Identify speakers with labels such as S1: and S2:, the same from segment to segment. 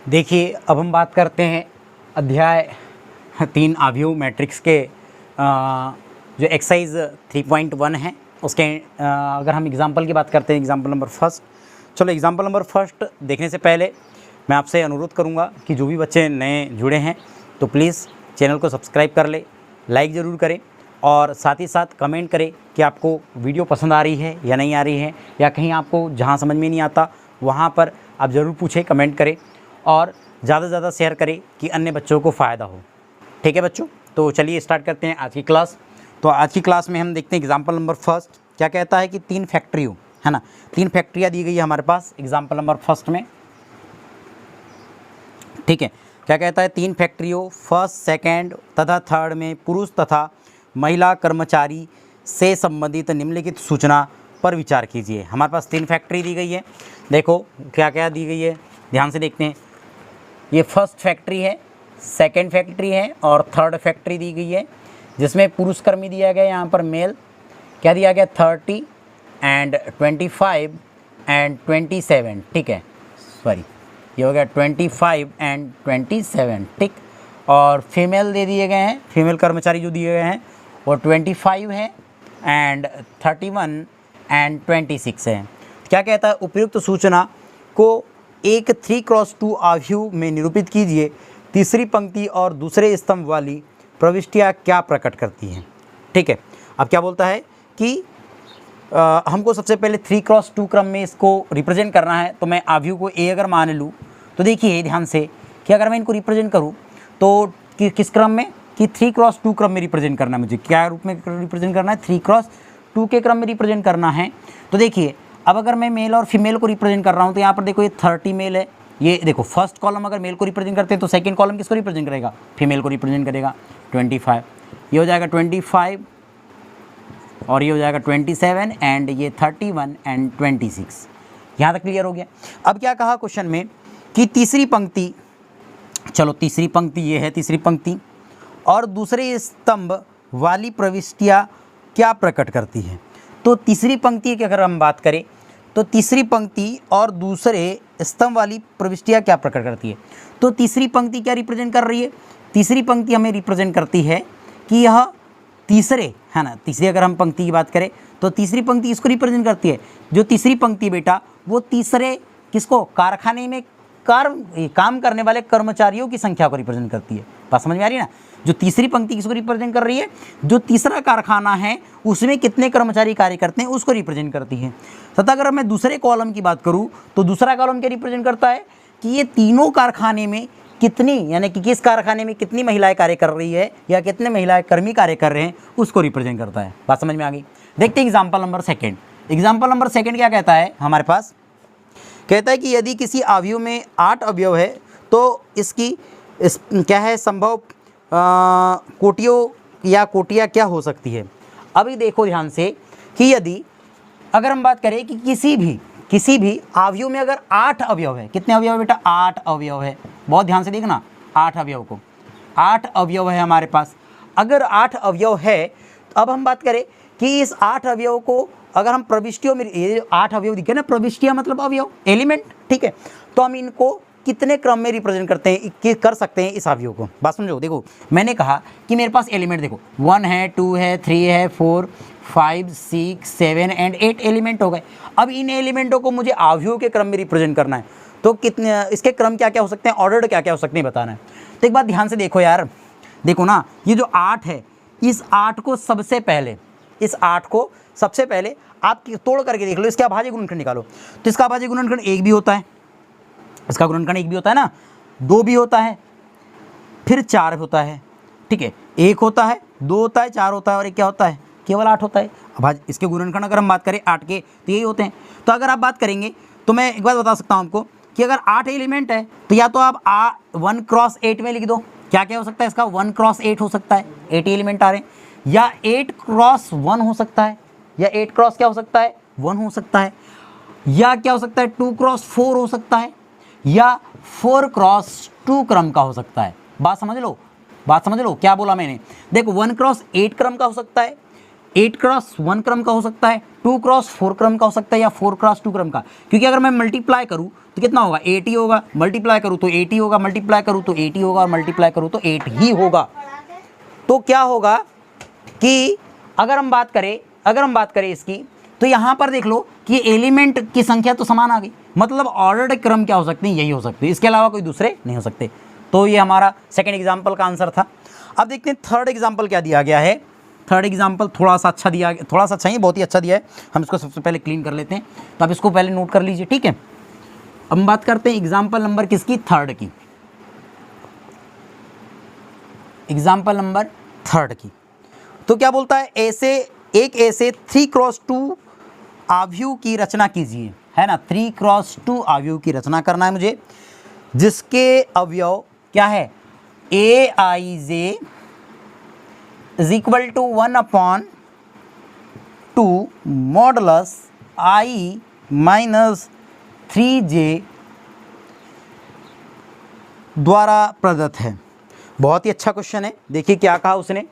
S1: देखिए, अब हम बात करते हैं अध्याय 3 आव्यूह मैट्रिक्स के जो एक्सरसाइज 3.1 है उसके अगर हम एग्जाम्पल की बात करते हैं, एग्जाम्पल नंबर फर्स्ट। चलो, एग्जाम्पल नंबर फर्स्ट देखने से पहले मैं आपसे अनुरोध करूंगा कि जो भी बच्चे नए जुड़े हैं तो प्लीज़ चैनल को सब्सक्राइब कर ले, लाइक ज़रूर करें और साथ ही साथ कमेंट करें कि आपको वीडियो पसंद आ रही है या नहीं आ रही है, या कहीं आपको जहाँ समझ में नहीं आता वहाँ पर आप ज़रूर पूछें, कमेंट करें और ज़्यादा से ज़्यादा शेयर करें कि अन्य बच्चों को फ़ायदा हो। ठीक है बच्चों, तो चलिए स्टार्ट करते हैं आज की क्लास। तो आज की क्लास में हम देखते हैं एग्जाम्पल नंबर फर्स्ट क्या कहता है कि 3 फैक्ट्रियों, है ना, 3 फैक्ट्रियाँ दी गई है हमारे पास एग्जाम्पल नंबर फर्स्ट में। ठीक है, क्या कहता है, 3 फैक्ट्रियों फर्स्ट, सेकेंड तथा थर्ड में पुरुष तथा महिला कर्मचारी से संबंधित निम्नलिखित सूचना पर विचार कीजिए। हमारे पास 3 फैक्ट्री दी गई है। देखो क्या क्या दी गई है, ध्यान से देखते हैं। ये फर्स्ट फैक्ट्री है, सेकेंड फैक्ट्री है और थर्ड फैक्ट्री दी गई है, जिसमें पुरुष कर्मी दिया गया यहाँ पर मेल क्या दिया गया 30 एंड 25 एंड 27। ठीक है, सॉरी ये हो गया 25 एंड 27। ठीक, और फीमेल दे दिए गए हैं, फीमेल कर्मचारी जो दिए गए हैं वो 25 है एंड 31 एंड 26 है। क्या कहता है, उपयुक्त सूचना को एक 3x2 आव्यूह में निरूपित कीजिए। तीसरी पंक्ति और दूसरे स्तंभ वाली प्रविष्टियाँ क्या प्रकट करती हैं। ठीक है, अब क्या बोलता है कि हमको सबसे पहले 3x2 क्रम में इसको रिप्रेजेंट करना है। तो मैं आव्यूह को ए अगर मान लूँ तो देखिए ध्यान से कि अगर मैं इनको रिप्रेजेंट करूँ तो किस क्रम में, कि 3x2 क्रम में रिप्रेजेंट करना है। मुझे क्या रूप में रिप्रेजेंट करना है, 3x2 के क्रम में रिप्रेजेंट करना है। तो देखिए, अब अगर मैं मेल और फीमेल को रिप्रेजेंट कर रहा हूँ तो यहाँ पर देखो ये 30 मेल है। ये देखो फर्स्ट कॉलम अगर मेल को रिप्रेजेंट करते हैं तो सेकंड कॉलम किसको रिप्रेजेंट करेगा, फीमेल को रिप्रेजेंट करेगा 25। ये हो जाएगा 25 और ये हो जाएगा 27 एंड ये 31 एंड 26। यहाँ तक क्लियर हो गया। अब क्या कहा क्वेश्चन में कि तीसरी पंक्ति, चलो तीसरी पंक्ति ये है, तीसरी पंक्ति और दूसरे स्तंभ वाली प्रविष्टियाँ क्या प्रकट करती है। तो तीसरी पंक्ति की अगर हम बात करें तो तीसरी पंक्ति और दूसरे स्तंभ वाली प्रविष्टियाँ क्या प्रकट करती है। तो तीसरी पंक्ति क्या रिप्रेजेंट कर रही है, तीसरी पंक्ति हमें रिप्रेजेंट करती है कि यह तीसरे, है ना, तीसरी अगर हम पंक्ति की बात करें तो तीसरी पंक्ति इसको रिप्रेजेंट करती है। जो तीसरी पंक्ति बेटा वो तीसरे किसको, कारखाने में काम करने वाले कर्मचारियों की संख्या को रिप्रेजेंट करती है। बात समझ में आ रही है ना। जो तीसरी पंक्ति किसको रिप्रेजेंट कर रही है, जो तीसरा कारखाना है उसमें कितने कर्मचारी कार्य करते हैं उसको रिप्रेजेंट करती है। तथा अगर मैं दूसरे कॉलम की बात करूं तो दूसरा कॉलम क्या रिप्रेजेंट करता है कि ये तीनों कारखाने में कितनी, यानी कि किस कारखाने में कितनी महिलाएं कार्य कर रही है या कितने महिलाएं कर्मी कार्य कर रहे हैं उसको रिप्रेजेंट करता है। बात समझ में आ गई। देखते हैं example number second. Example number second क्या कहता है हमारे पास, कहता है कि यदि किसी आव्यूह में 8 अवयव है तो इसकी क्या है संभव कोटियों या कोटियाँ क्या हो सकती है। अभी देखो ध्यान से कि यदि अगर हम बात करें कि किसी भी आव्यूह में अगर 8 अवयव है, कितने अवयव है बेटा, 8 अवयव है। बहुत ध्यान से देखना, 8 अवयव को, 8 अवयव है हमारे पास। अगर 8 अवयव है तो अब हम बात करें कि इस 8 अवयव को अगर हम प्रविष्टियों में, ये 8 अवयव दिखे ना, प्रविष्टियाँ मतलब अवयव, एलिमेंट, ठीक है, तो हम इनको कितने क्रम में रिप्रेजेंट कर सकते हैं इस अवयव को। बात समझो, देखो मैंने कहा कि मेरे पास एलिमेंट देखो 1 है, 2 है, 3 है, 4, 5, 6, 7 एंड 8 एलिमेंट हो गए। अब इन एलिमेंटों को मुझे अवयव के क्रम में रिप्रेजेंट करना है तो कितने, इसके क्रम क्या क्या हो सकते हैं, ऑर्डर्ड क्या क्या हो सकते हैं बताना है। तो एक बात ध्यान से देखो यार, देखो ना, ये जो 8 है, इस 8 को सबसे पहले, इस 8 को सबसे पहले आप तोड़ करके देख लो, इसका अभाज्य गुणनखंड निकालो। तो इसका अभाज्य गुणनखंड 1 भी होता है, इसका गुणनखंड 1 भी होता है ना, 2 भी होता है, फिर 4 होता है, ठीक है, 1 होता है, 2 होता है, 4 होता है और एक क्या होता है, केवल 8 होता है। अब इसके गुणनखंड अगर हम बात करें 8 के तो यही होते हैं। तो अगर आप बात करेंगे तो मैं एक बात बता सकता हूँ आपको कि अगर 8 एलिमेंट है तो या तो आप 1x8 में लिख दो। क्या क्या हो सकता है इसका, 1x8 हो सकता है, 8 एलिमेंट आ रहे हैं, या 8x1 हो सकता है, या 8x क्या हो सकता है, 1 हो सकता है, या क्या हो सकता है 2x4 हो सकता है, या 4x2 क्रम का हो सकता है। बात समझ लो, बात समझ लो क्या बोला मैंने। देखो 1x8 क्रम का हो सकता है, 8 क्रॉस 1 क्रम का हो सकता है, 2 क्रॉस 4 क्रम का हो सकता है, या 4 क्रॉस 2 क्रम का। क्योंकि अगर मैं मल्टीप्लाई करूँ तो कितना होगा, 8 ही होगा, मल्टीप्लाई करूँ तो 8 ही होगा, मल्टीप्लाई करूँ तो 8 ही होगा, और मल्टीप्लाई करूँ तो 8 ही होगा। तो क्या होगा कि अगर हम बात करें इसकी, तो यहाँ पर देख लो कि एलिमेंट की संख्या तो समान आ गई, मतलब ऑर्डर्ड क्रम क्या हो सकते हैं, यही हो सकते हैं, इसके अलावा कोई दूसरे नहीं हो सकते। तो ये हमारा सेकंड एग्जाम्पल का आंसर था। अब देखते हैं थर्ड एग्जाम्पल क्या दिया गया है। थर्ड एग्जाम्पल थोड़ा सा अच्छा दिया, थोड़ा सा अच्छा ही, बहुत ही अच्छा दिया है। हम इसको सबसे पहले क्लीन कर लेते हैं, तो आप इसको पहले नोट कर लीजिए, ठीक है। अब हम बात करते हैं एग्जाम्पल नंबर किसकी, थर्ड की, एग्जाम्पल नंबर थर्ड की। तो क्या बोलता है, ऐसे 3 क्रॉस 2 आव्यूह की रचना कीजिए, है ना। 3 क्रॉस 2 आव्यूह की रचना करना है मुझे, जिसके अवयव क्या है, Aij is equal to 1/2 modulus I minus 3j द्वारा प्रदत्त है। बहुत ही अच्छा क्वेश्चन है। देखिए क्या कहा उसने,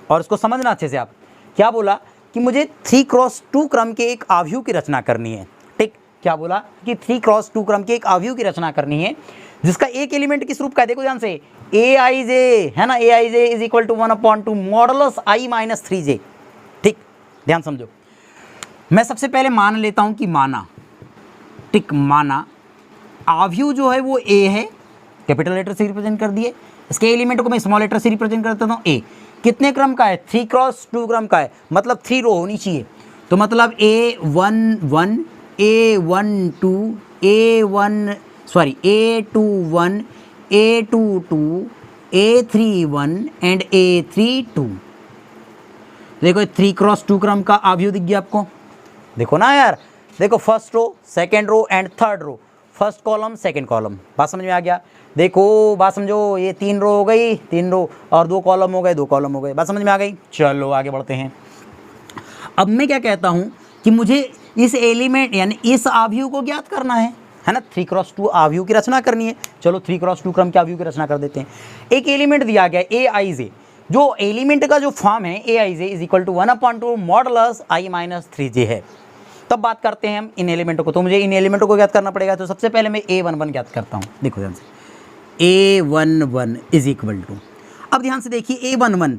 S1: और इसको समझना अच्छे से। आप क्या बोला कि मुझे 3 क्रॉस 2 क्रम के एक आव्यूह की रचना करनी है, ठीक। क्या बोला कि 3 क्रॉस 2 क्रम के एक आव्यूह की रचना करनी है, जिसका एक एलिमेंट किस रूप का है, देखो ध्यान से, Aij, है ना। Aij is equal to 1/2 modulus I minus 3j, ठीक। ध्यान समझो, मैं सबसे पहले मान लेता हूं कि माना, ठीक, माना आव्यूह जो है वो A है, कैपिटल लेटर से रिप्रेजेंट कर दिए। इसके एलिमेंट को मैं स्मॉल लेटर से रिप्रेजेंट कर देता हूँ, A कितने क्रम का है, 3 क्रॉस 2 क्रम का है, मतलब 3 रो होनी चाहिए। तो मतलब A11, A12, A21, A22, A31 and A32। देखो 3 क्रॉस 2 क्रम का आव्यूह दिख गया आपको, देखो ना यार। देखो first row, second row and third row, first column second column, बात समझ में आ गया। देखो बात समझो, ये 3 रो हो गई, 3 रो, और 2 कॉलम हो गए, 2 कॉलम हो गए, बात समझ में आ गई। चलो आगे बढ़ते हैं। अब मैं क्या कहता हूँ कि मुझे इस एलिमेंट यानी इस आव्यूह को ज्ञात करना है ना। 3 क्रॉस 2 आव्यूह की रचना करनी है। चलो 3 क्रॉस 2 क्रम के आव्यूह की रचना कर देते हैं। एक एलिमेंट दिया गया Aij, जो एलिमेंट का जो फॉर्म है Aij is equal to 1/2 modulus I minus 3j है। तब बात करते हैं हम इन एलिमेंटों को। तो मुझे इन एलिमेंटों को ज्ञात करना पड़ेगा। तो सबसे पहले मैं A11 ज्ञात करता हूँ। देखो ध्यान से, A11 इज इक्वल टू, अब ध्यान से देखिए, A11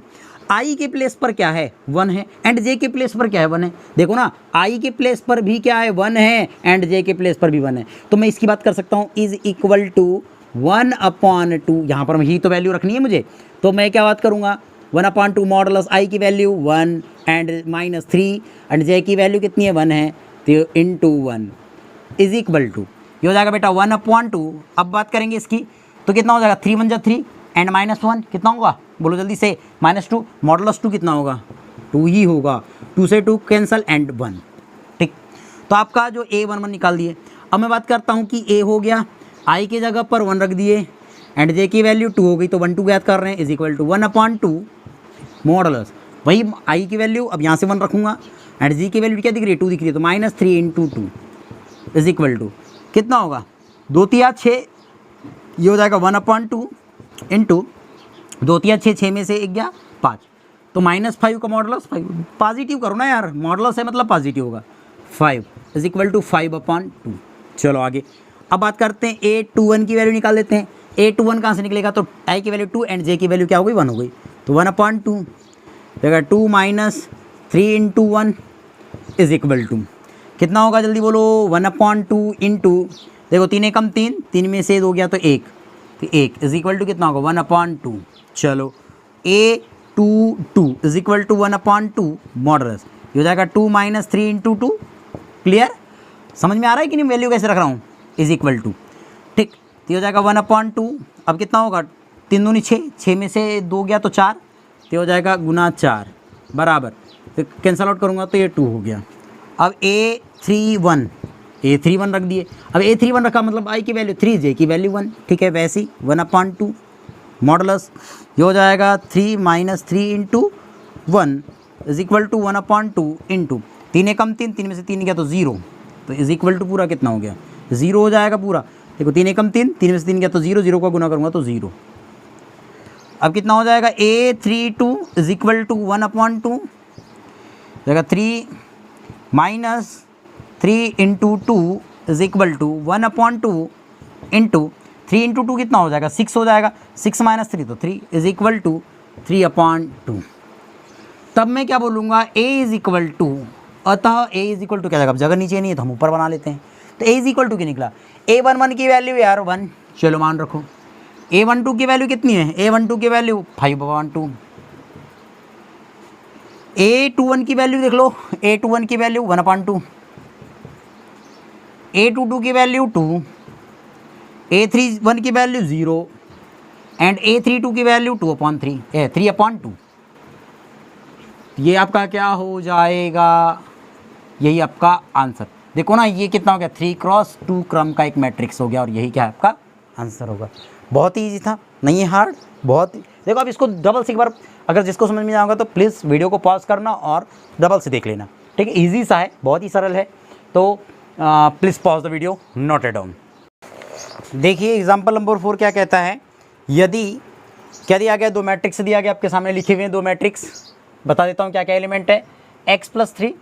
S1: I के प्लेस पर क्या है, 1 है, एंड J के प्लेस पर क्या है, 1 है। देखो ना, I के प्लेस पर भी क्या है, 1 है, एंड J के प्लेस पर भी 1 है। तो मैं इसकी बात कर सकता हूँ, इज इक्वल टू 1/2, यहाँ पर ही तो वैल्यू रखनी है मुझे। तो मैं क्या बात करूँगा, 1/2 मॉडुलस I की value 1 and minus 3, and J की वैल्यू कितनी है, 1 है, तो इंटू 1 इज इक्वल टू, ये हो जाएगा बेटा 1/2। अब बात करेंगे इसकी, तो कितना हो जाएगा, 3 1 जा 3 एंड माइनस 1 कितना होगा, बोलो जल्दी से, -2 मॉडुलस 2 कितना होगा, 2 ही होगा। 2 से 2 कैंसल एंड 1, ठीक। तो आपका जो A11 निकाल दिए। अब मैं बात करता हूँ कि A हो गया, I की जगह पर 1 रख दिए, एंड J की वैल्यू 2 हो गई, तो 1 2 ज्ञात कर रहे हैं, इज इक्वल टू 1/2 मॉडुलस, वही I की वैल्यू, अब यहाँ से 1 रखूँगा, एंड G की वैल्यू क्या दिख रही है, 2 दिख रही है, तो -3 इंटू 2 इज इक्वल टू कितना होगा, 2 3 6, ये हो जाएगा 1/2 इंटू 2 3 6, 6 में से 1 गया 5, तो -5 का मॉडुलस 5, पॉजिटिव करो ना यार, मॉडुलस है मतलब पॉजिटिव होगा, 5 इज इक्वल टू 5/2। चलो आगे, अब बात करते हैं A21 की वैल्यू निकाल लेते हैं। A21 कहाँ से निकलेगा, तो I की वैल्यू 2 एंड J की वैल्यू क्या हो गई, 1 हो गई, तो 1/2 देखा, 2 minus 3 into 1 is equal to कितना होगा, जल्दी बोलो, 1/2 इंटू, देखो 3 एकम 3, 3 में से 2 गया तो 1, तो 1 इज इक्वल टू कितना होगा, 1/2। चलो A22 is equal to 1/2 modulus, ये हो जाएगा 2 माइनस 3 इंटू 2, क्लियर, समझ में आ रहा है कि नहीं, वैल्यू कैसे रख रहा हूँ, इज इक्वल टू, ठीक। तो ये हो जाएगा 1/2, अब कितना होगा, 3 दूनी 6, 6 में से 2 गया तो 4, तो हो जाएगा गुना 4 बराबर, तो कैंसल आउट करूँगा तो ये 2 हो गया। अब A31 रख दिए, अब A31 रखा मतलब I की वैल्यू 3, J की वैल्यू 1, ठीक है, वैसे ही 1/2 मॉडुलस, ये हो जाएगा 3 minus 3 into 1 is equal to 1/2 into 3 एकम 3, 3 में से 3 गया तो 0, तो इज इक्वल टू पूरा कितना हो गया, 0 हो जाएगा पूरा। देखो 3 एकम 3, 3 में से 3 गया तो 0, 0 का गुना करूँगा तो 0। अब कितना हो जाएगा, A32 इज इक्वल टू 1/2 जाएगा 3 minus 3 into 2 is equal to 1/2 into 3 into 2 कितना हो जाएगा 6 हो जाएगा, 6 माइनस 3 तो 3 इज इक्वल टू 3/2। तब मैं क्या बोलूँगा a इज इक्वल टू, अतः a इज इक्वल टू क्या जाएगा, अब जगह नीचे नहीं है तो हम ऊपर बना लेते हैं। तो a इज इक्वल टू क्या निकला, a11 की वैल्यू यार 1, चलो मान रखो। a12 की वैल्यू कितनी है, a12 की वैल्यू 5/2। a21 की वैल्यू देख लो, a21 की वैल्यू 1/2, a22 की वैल्यू 2, a31 की वैल्यू 0 एंड a32 की वैल्यू 3/2। ये आपका क्या हो जाएगा, यही आपका आंसर। देखो ना ये कितना हो गया, 3x2 क्रम का एक मैट्रिक्स हो गया और यही क्या है आपका आंसर होगा। बहुत ही ईजी था, नहीं है हार्ड, बहुत ही। देखो अब इसको डबल से एक बार अगर जिसको समझ में आएगा तो प्लीज़ वीडियो को पॉज करना और डबल से देख लेना, ठीक है। ईजी सा है, बहुत ही सरल है, तो please pause the video, note it down. देखिए एग्जाम्पल नंबर 4 क्या कहता है, यदि क्या दिया गया, दो मैट्रिक्स दिया गया आपके सामने लिखे हुए हैं, दो मैट्रिक्स बता देता हूँ क्या क्या एलिमेंट है। x+3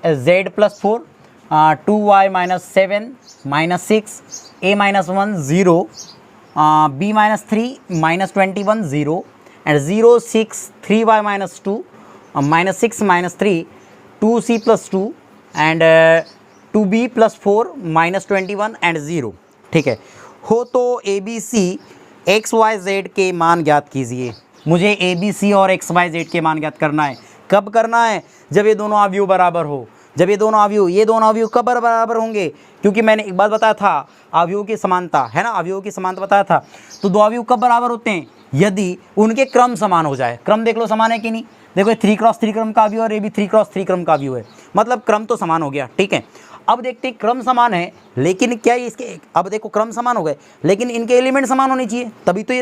S1: z+4 2y-7 -6 a-1 0 b-3 -21 0 and 0 6 3y-2 -6 -3 2c+2 and 2b+4 -21 and 0, ठीक है। हो तो A B C X Y Z के मान ज्ञात कीजिए। मुझे ए बी सी और एक्स वाई जेड के मान ज्ञात करना है। कब करना है, जब ये दोनों अवयव बराबर हो। जब ये दोनों अवयव कब बराबर होंगे, क्योंकि मैंने एक बात बताया था अवयवों की समानता है ना, अवयवों की समानता बताया था। तो दो अवयव कब बराबर होते हैं, यदि उनके क्रम समान हो जाए। क्रम देख लो समान है कि नहीं, देखो 3x3 क्रम का अवयव और ये भी 3x3 क्रम का अवयव है, मतलब क्रम तो समान हो गया, ठीक है। अब देखते हैं क्रम समान है लेकिन क्या इसके, अब देखो क्रम समान हो गए लेकिन इनके एलिमेंट समान होने चाहिए, तभी तो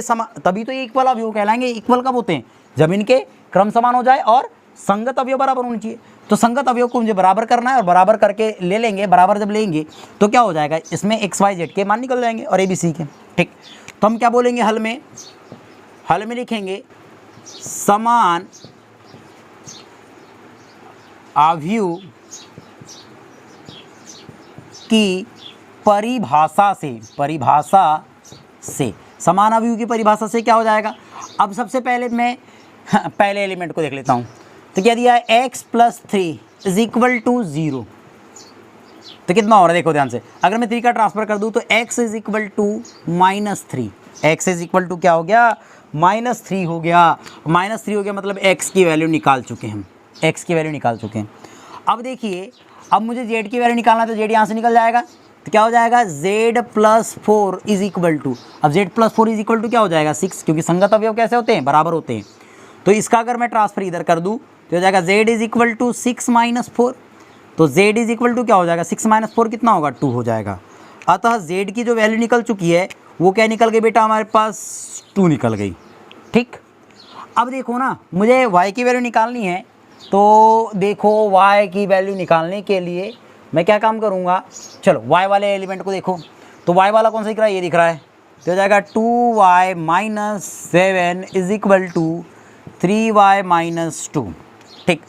S1: ये इक्वल अवयव कहलाएंगे। इक्वल कब होते हैं, जब इनके क्रम समान हो जाए और संगत अवयव बराबर होने चाहिए। तो संगत अवयव को मुझे बराबर करना है और बराबर करके ले लेंगे, बराबर जब लेंगे तो क्या हो जाएगा, इसमें एक्स वाई जेड के मान निकल जाएंगे और ए बी सी के, ठीक। तो हम क्या बोलेंगे, हल में लिखेंगे समान अवयव की परिभाषा से समान अवयव की परिभाषा से क्या हो जाएगा। अब सबसे पहले मैं पहले एलिमेंट को देख लेता हूँ। तो क्या दिया है, x+3 इज इक्वल टू 0। तो कितना हो रहा है देखो ध्यान से, अगर मैं 3 का ट्रांसफर कर दूँ तो x is equal to -3, x is equal to क्या हो गया, -3 हो गया। -3 हो गया मतलब x की वैल्यू निकाल चुके हैं, x की वैल्यू निकाल चुके हैं। अब देखिए, अब मुझे z की वैल्यू निकालना है तो z यहाँ से निकल जाएगा। तो क्या हो जाएगा, z+4 इज इक्वल टू, अब z+4 इज इक्वल टू क्या हो जाएगा 6, क्योंकि संगत अवयव कैसे होते हैं, बराबर होते हैं। तो इसका अगर मैं ट्रांसफर इधर कर दूँ तो हो जाएगा z इज इक्वल टू 6 - 4। तो z इज इक्वल टू क्या हो जाएगा, 6 - 4 कितना होगा, 2 हो जाएगा। अतः z की जो वैल्यू निकल चुकी है वो क्या निकल गई बेटा, हमारे पास 2 निकल गई, ठीक। अब देखो ना, मुझे y की वैल्यू निकालनी है, तो देखो y की वैल्यू निकालने के लिए मैं क्या काम करूँगा, चलो y वाले एलिमेंट को देखो। तो y वाला कौन सा दिख रहा है, ये दिख रहा है। तो हो जाएगा 2y - 7 is equal to 3y - 2, ठीक।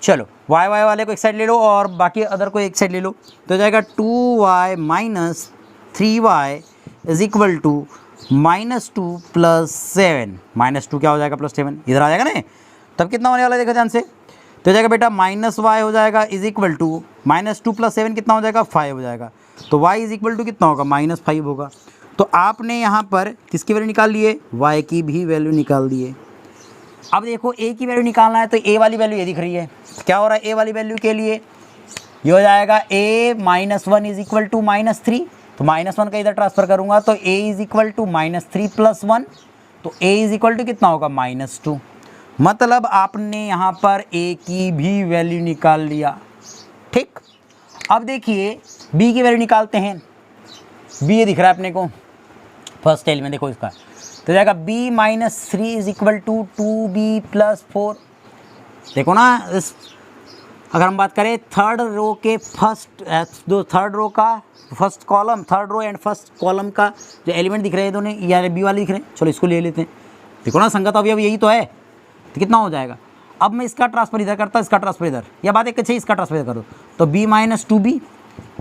S1: चलो y वाले को एक साइड ले लो और बाकी अदर को एक साइड ले लो। तो हो जाएगा 2y - 3y is equal to -2 + 7, -2 क्या हो जाएगा +7, इधर आ जाएगा ना। तब कितना होने वाला है देखो ध्यान से। तो हो जाएगा बेटा -y हो जाएगा इज इक्वल टू -2 + 7 कितना हो जाएगा, 5 हो जाएगा। तो y इज इक्वल टू कितना होगा, -5 होगा। तो आपने यहाँ पर किसकी वैल्यू निकाल ली है, y की भी वैल्यू निकाल दी है। अब देखो a की वैल्यू निकालना है तो a वाली वैल्यू ये दिख रही है। क्या हो रहा है, a वाली वैल्यू के लिए ये हो जाएगा a-1 इज इक्वल टू -3। तो -1 का इधर ट्रांसफर करूँगा तो a इज इक्वल टू -3 + 1, तो a इज इक्वल टू कितना होगा, -2। मतलब आपने यहाँ पर a की भी वैल्यू निकाल लिया, ठीक। अब देखिए b की वैल्यू निकालते हैं। b ये दिख रहा है अपने को फर्स्ट एलिमेंट, देखो इसका। तो जाएगा b-3 is equal to 2b + 4। देखो ना, इस अगर हम बात करें थर्ड रो के थर्ड रो का first column, third row and first column का जो एलिमेंट दिख रहे हैं दोनों, या बी वाले दिख रहे हैं, चलो इसको ले लेते हैं। देखो ना, संगत अवयव यही तो है। तो कितना हो जाएगा, अब मैं इसका ट्रांसफर इधर करता, इसका ट्रांसफर इधर, या बात एक अच्छी, इसका ट्रांसफर इधर करो तो b minus 2b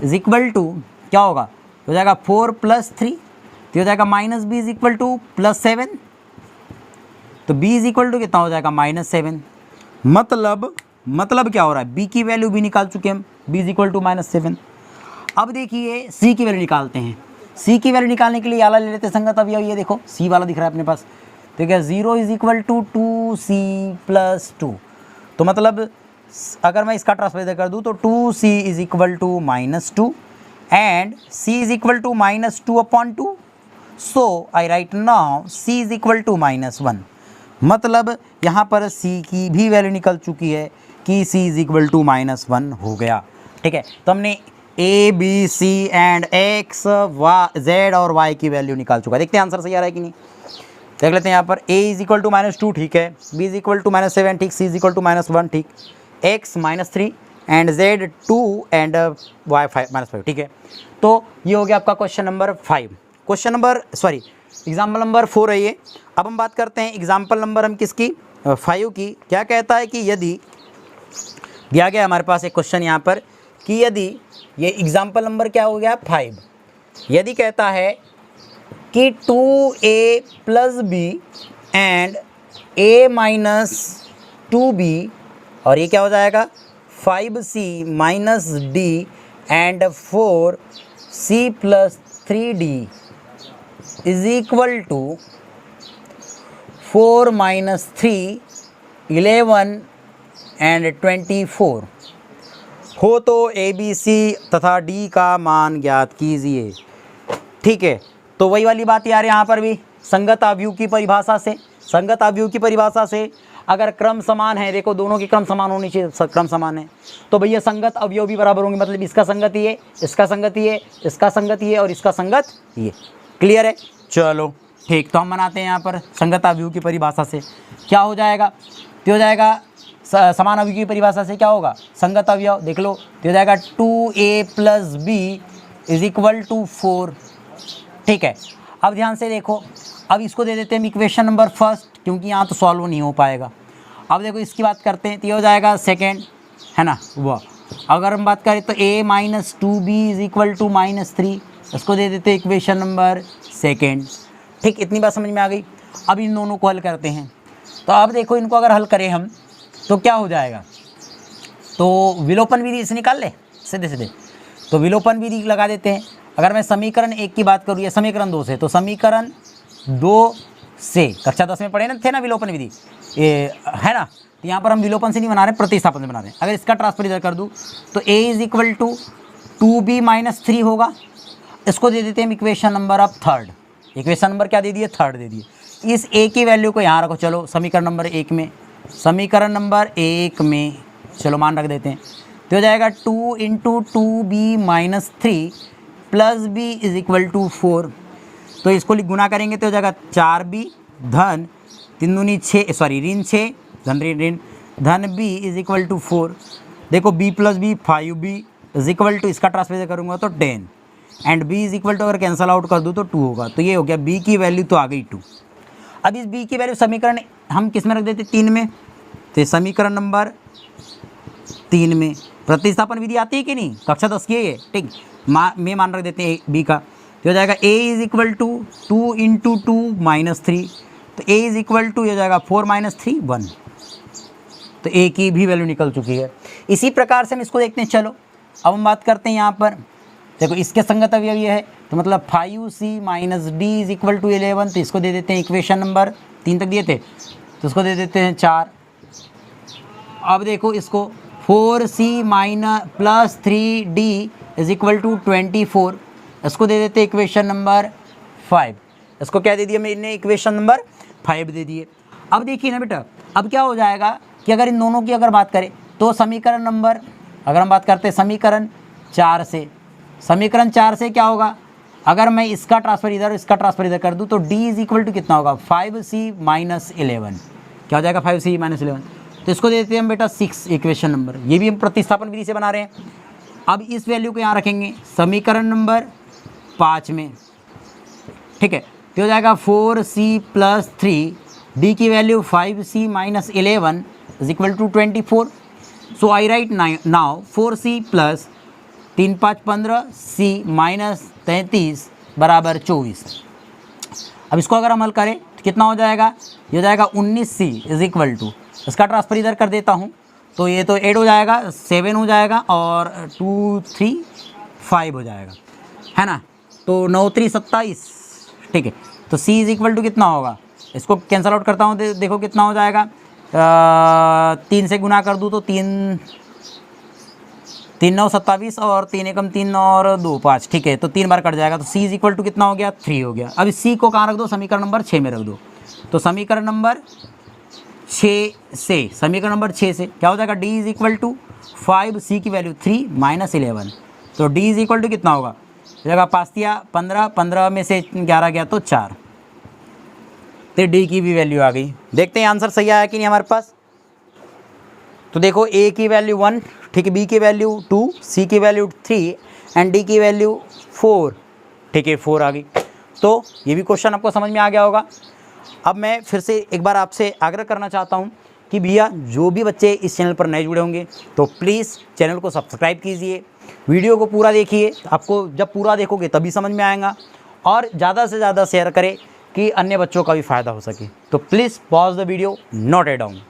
S1: is equal to क्या होगा, हो जाएगा 4 प्लस 3, तो हो जाएगा minus b is equal two plus 7, तो b इज इक्वल टू कितना हो जाएगा -7। मतलब क्या हो रहा है, b की वैल्यू भी निकाल चुके हम, b इज इक्वल टू -7। अब देखिए c की वैल्यू निकालते हैं। c की वैल्यू निकालने के लिए वाला ले लेते हैं संगत अवयव, ये देखो c वाला दिख रहा है अपने पास, तो क्या 0 is equal to 2c plus 2, तो मतलब अगर मैं इसका ट्रांसफर कर दूँ तो 2c is equal to -2 and c is equal to -2/2, so I right now c is equal to -1। मतलब यहाँ पर c की भी वैल्यू निकल चुकी है कि c इज इक्वल टू -1 हो गया। ठीक है, तो हमने a b c and x y z और y की वैल्यू निकाल चुका है। देखते हैं आंसर सही आ रहा है कि नहीं, देख लेते हैं। यहाँ पर a इज इक्वल टू -2 ठीक है, b इज इक्वल टू -7 ठीक, c इज इक्वल टू -1 ठीक, x -3 and z 2 and y -5 ठीक है। तो ये हो गया आपका question number 5। Question number example number 4 है ये। अब हम बात करते हैं एग्जाम्पल नंबर हम किसकी 5 की। क्या कहता है कि यदि दिया गया हमारे पास एक क्वेश्चन यहाँ पर कि यदि ये एग्जाम्पल नंबर क्या हो गया 5, यदि कहता है कि 2a plus B and a minus 2b, और ये क्या हो जाएगा 5c minus d and 4c plus 3d is equal to 4 minus 3 11 and 24 हो तो ए बी सी तथा डी का मान ज्ञात कीजिए। ठीक है, तो वही वाली बात यार, यहाँ पर भी संगत अवयव की परिभाषा से अगर क्रम समान है, देखो दोनों के क्रम समान होनी चाहिए, क्रम समान है तो भैया संगत अवयव भी बराबर होंगे, मतलब इसका संगत ये, इसका संगत ये, इसका संगत ये और इसका संगत ये। क्लियर है, चलो ठीक। तो हम बनाते हैं यहाँ पर संगत अवयव की परिभाषा से क्या हो जाएगा, तो हो जाएगा समान अवयव की परिभाषा से क्या होगा संगत अवयव, देख लो तो हो जाएगा 2a plus B is equal to 4। ठीक है, अब ध्यान से देखो, अब इसको दे देते हैं इक्वेशन नंबर फर्स्ट, क्योंकि यहाँ तो सॉल्व नहीं हो पाएगा। अब देखो इसकी बात करते हैं तो ये हो जाएगा सेकेंड, है ना वह। अगर हम बात करें तो a minus 2b is equal to -3, इसको दे देते हैं इक्वेशन नंबर सेकेंड। ठीक, इतनी बात समझ में आ गई। अब इन दोनों को हल करते हैं, तो अब देखो इनको अगर हल करें हम तो क्या हो जाएगा, तो विलोपन विधि से निकाल ले सीधे सीधे, तो विलोपन विधि लगा देते हैं। अगर मैं समीकरण 1 की बात करूँ या समीकरण 2 से, तो समीकरण 2 से कक्षा 10 में पढ़े ना थे ना विलोपन विधि, ये है ना, तो यहाँ पर हम विलोपन से नहीं बना रहे, प्रतिस्थापन से बना रहे हैं। अगर इसका ट्रांसफर इधर कर दूँ तो a is equal to 2b minus 3 होगा, इसको दे देते हैं इक्वेशन नंबर अब थर्ड। इक्वेशन नंबर क्या दे दिए, थर्ड दे दिए। इस a की वैल्यू को यहाँ रखो, चलो समीकरण नंबर 1 में चलो मान रख देते हैं, तो हो जाएगा 2 into 2b minus 3 plus b is equal to 4। तो इसको गुना करेंगे तो हो जाएगा 4b धन 3 दूनी 6 सॉरी ऋण 6 धन ऋण धन b इज इक्वल टू 4। देखो b प्लस b 5b is equal to, इसका ट्रांसफर करूँगा तो 10 and b is equal to अगर कैंसल आउट कर दूँ तो 2 होगा। तो ये हो गया b की वैल्यू तो आ गई 2। अब इस b की वैल्यू समीकरण हम किस में रख देते 3 में, तो समीकरण नंबर 3 में प्रतिस्थापन विधि आती है कि नहीं, कक्षा 10 की है ये। ठीक, में मान रख देते हैं b का, तो हो जाएगा a is equal to 2 into 2 minus 3, तो a इज इक्वल टू हो जाएगा 4 माइनस 3 1, तो a की भी वैल्यू निकल चुकी है। इसी प्रकार से हम इसको देखते हैं। चलो अब हम बात करते हैं यहाँ पर, देखो इसके संगत अवयव ये है, तो मतलब 5c minus d is equal to 11, तो इसको दे देते हैं इक्वेशन नंबर 3 तक दिए थे, तो इसको दे देते हैं 4। अब देखो इसको 4c minus plus 3d is equal to 24, इसको दे देते हैं इक्वेशन नंबर 5। इसको क्या दे दिया मैंने, इक्वेशन नंबर 5 दे दिए। अब देखिए ना बेटा, अब क्या हो जाएगा कि अगर इन दोनों की अगर बात करें तो समीकरण नंबर, अगर हम बात करते हैं समीकरण 4 से, समीकरण 4 से क्या होगा, अगर मैं इसका ट्रांसफर इधर इसका ट्रांसफर इधर कर दूं तो d इज इक्वल टू कितना होगा 5c माइनस 11, क्या हो जाएगा 5c माइनस 11। तो इसको देते हैं हम बेटा 6 इक्वेशन नंबर, ये भी हम प्रतिस्थापन विधि से बना रहे हैं। अब इस वैल्यू को यहाँ रखेंगे समीकरण नंबर 5 में। ठीक है, तो हो जाएगा 4c प्लस 3, d की value 5c minus 11 is equal to 24. So I right now 4c plus 3 5 15 c minus 33 बराबर 24. अब इसको अगर हम हल करें तो कितना हो जाएगा, ये हो जाएगा 19c इज इक्वल टू, इसका ट्रांसफर इधर कर देता हूँ तो ये तो 8 हो जाएगा, 7 हो जाएगा और 2 3 5 हो जाएगा, है ना. तो 9 3 27. ठीक है, तो c इज इक्वल टू कितना होगा, इसको कैंसल आउट करता हूँ, देखो कितना हो जाएगा. 3 से गुना कर दूँ तो 3 9 27 और 3 एकम 3 और 2 5. ठीक है, तो 3 बार कट जाएगा, तो c इज इक्वल टू कितना हो गया, 3 हो गया. अब इस c को कहाँ रख दो, समीकरण नंबर 6 में रख दो. तो समीकरण नंबर 6 से क्या हो जाएगा, d is equal to 5, c की वैल्यू 3 माइनस 11. तो d इज इक्वल टू कितना होगा, जगह 5 दिया 15, 15 में से 11 गया तो 4. तो d की भी वैल्यू आ गई. देखते हैं आंसर सही आया कि नहीं हमारे पास. तो देखो a की वैल्यू 1, ठीक है, b की वैल्यू 2, c की वैल्यू 3 एंड d की वैल्यू 4. ठीक है, 4 आ गई. तो ये भी क्वेश्चन आपको समझ में आ गया होगा. अब मैं फिर से एक बार आपसे आग्रह करना चाहता हूँ कि भैया जो भी बच्चे इस चैनल पर नए जुड़े होंगे तो प्लीज़ चैनल को सब्सक्राइब कीजिए, वीडियो को पूरा देखिए. आपको जब पूरा देखोगे तभी समझ में आएगा, और ज़्यादा से ज़्यादा शेयर करें कि अन्य बच्चों का भी फ़ायदा हो सके. तो please pause the video, note it down.